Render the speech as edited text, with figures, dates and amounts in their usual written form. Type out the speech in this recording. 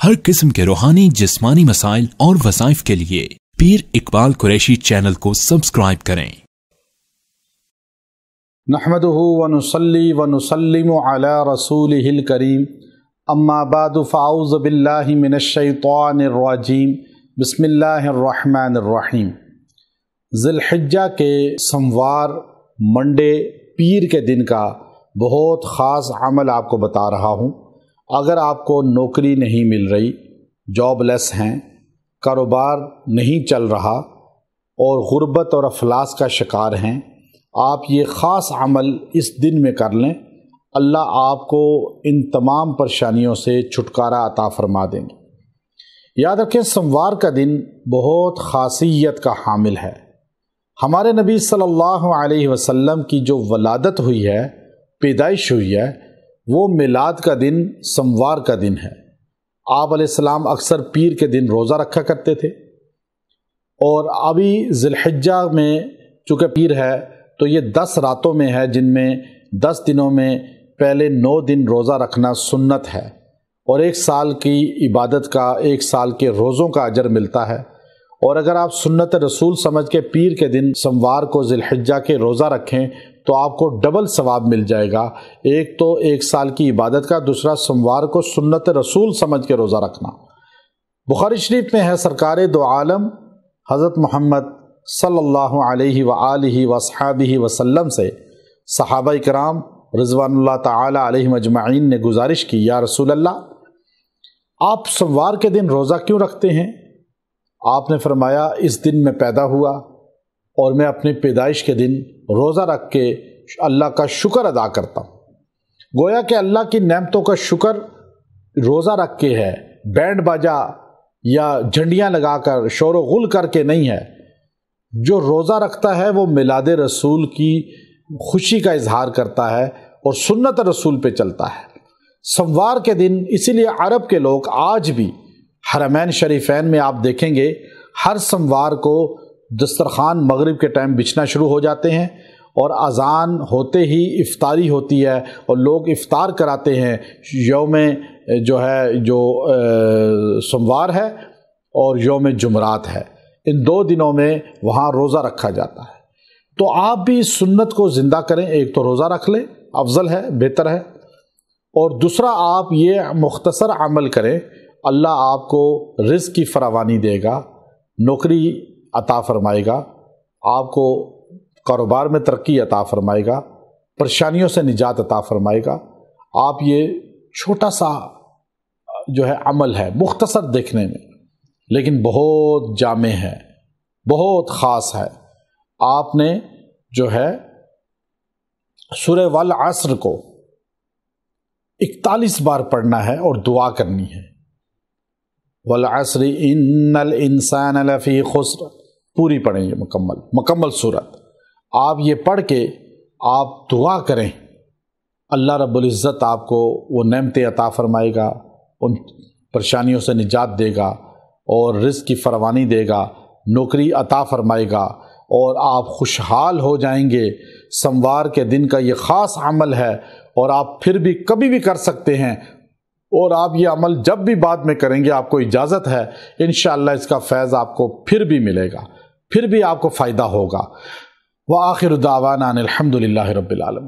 हर किस्म के रूहानी जिस्मानी मसाइल और वज़ाइफ के लिए पीर इकबाल कुरैशी चैनल को सब्सक्राइब करें। नहमदुहु व नुसल्ली व नुसल्लिमु अला रसूलिहिल करीम, अम्मा बादु फ़अऊज़ु बिल्लाहि मिनश शैतानिर रजीम, बिस्मिल्लाहिर रहमानिर रहीम। ज़िलहिज्जा के सोमवार मंडे पीर के दिन का बहुत ख़ास अमल आपको बता रहा हूँ। अगर आपको नौकरी नहीं मिल रही, जॉबलेस हैं, कारोबार नहीं चल रहा और गुर्बत और अफलास का शिकार हैं, आप ये ख़ास अमल इस दिन में कर लें। अल्लाह आपको इन तमाम परेशानियों से छुटकारा अता फरमा देंगे। याद रखें, सोमवार का दिन बहुत ख़ासियत का हामिल है। हमारे नबी सल्लल्लाहु अलैहि वसल्लम की जो वलादत हुई है, पैदाइश हुई है, वो मिलाद का दिन सोमवार का दिन है। आप अलैहिस्सलाम अक्सर पीर के दिन रोज़ा रखा करते थे और अभी ज़िलहिज्जा में चूँकि पीर है तो ये 10 रातों में है, जिनमें 10 दिनों में पहले 9 दिन रोज़ा रखना सुन्नत है और 1 साल की इबादत का, 1 साल के रोज़ों का अजर मिलता है। और अगर आप सुन्नत रसूल समझ के पीर के दिन सोमवार को ज़िलहिज्जा के रोज़ा रखें तो आपको डबल सवाब मिल जाएगा। एक तो 1 साल की इबादत का, दूसरा सोमवार को सुन्नत रसूल समझ के रोज़ा रखना। बुखारी शरीफ में है, सरकार दो आलम हज़रत मोहम्मद सल्लल्लाहु अलैहि व आलिहि व अस्हाबिहि वसल्लम से सहाबा इकराम रिज़वानुल्लाह ताला अलैहिम अजमईन ने गुजारिश की, या रसूल अल्लाह, आप सोमवार के दिन रोज़ा क्यों रखते हैं? आपने फरमाया, इस दिन मैं पैदा हुआ और मैं अपनी पैदाइश के दिन रोज़ा रख के अल्लाह का शुक्र अदा करता हूँ। गोया कि अल्लाह की नेमतों का शुक्र रोज़ा रख के है, बैंड बाजा या झंडियाँ लगाकर शोर व गुल करके नहीं है। जो रोज़ा रखता है वो मिलाद रसूल की खुशी का इजहार करता है और सुन्नत रसूल पे चलता है। सोमवार के दिन इसीलिए अरब के लोग आज भी हरमैन शरीफैन में आप देखेंगे, हर सोमवार को दस्तरखान मगरिब के टाइम बिछना शुरू हो जाते हैं और अज़ान होते ही इफ्तारी होती है और लोग इफ्तार कराते हैं। यौम जो सोमवार है और यौम जुमरात है, इन 2 दिनों में वहाँ रोज़ा रखा जाता है। तो आप भी इस सुन्नत को ज़िंदा करें। एक तो रोज़ा रख लें, अफजल है, बेहतर है, और दूसरा आप ये मुख्तसर अमल करें, अल्लाह आपको रिज़्क़ की फरावानी देगा, नौकरी अता फरमाएगा, आपको कारोबार में तरक्की अता फरमाएगा, परेशानियों से निजात अता फरमाएगा। आप ये छोटा सा जो है अमल है, मुख्तसर देखने में, लेकिन बहुत जामे है, बहुत ख़ास है। आपने जो है सूरह वल अस्र को 41 बार पढ़ना है और दुआ करनी है। वल अस्रि इन्नल इंसान लफ़ी खुस्र, पूरी पढ़ेंगे, मुकम्मल सूरत। आप ये पढ़ के आप दुआ करें, अल्लाह रब्बुल इज़्ज़त आपको वो नेमतें अता फरमाएगा, उन परेशानियों से निजात देगा और रिज़्क़ की फरावानी देगा, नौकरी अता फरमाएगा और आप खुशहाल हो जाएंगे। सोमवार के दिन का ये ख़ास अमल है और आप फिर भी कभी भी कर सकते हैं और आप ये अमल जब भी बाद में करेंगे आपको इजाज़त है, इंशाअल्लाह इसका फैज़ आपको फिर भी मिलेगा, फिर भी आपको फ़ायदा होगा। व आखिर दावाना अनिल हम्दुलिल्लाहि रब्बिल आलमीन।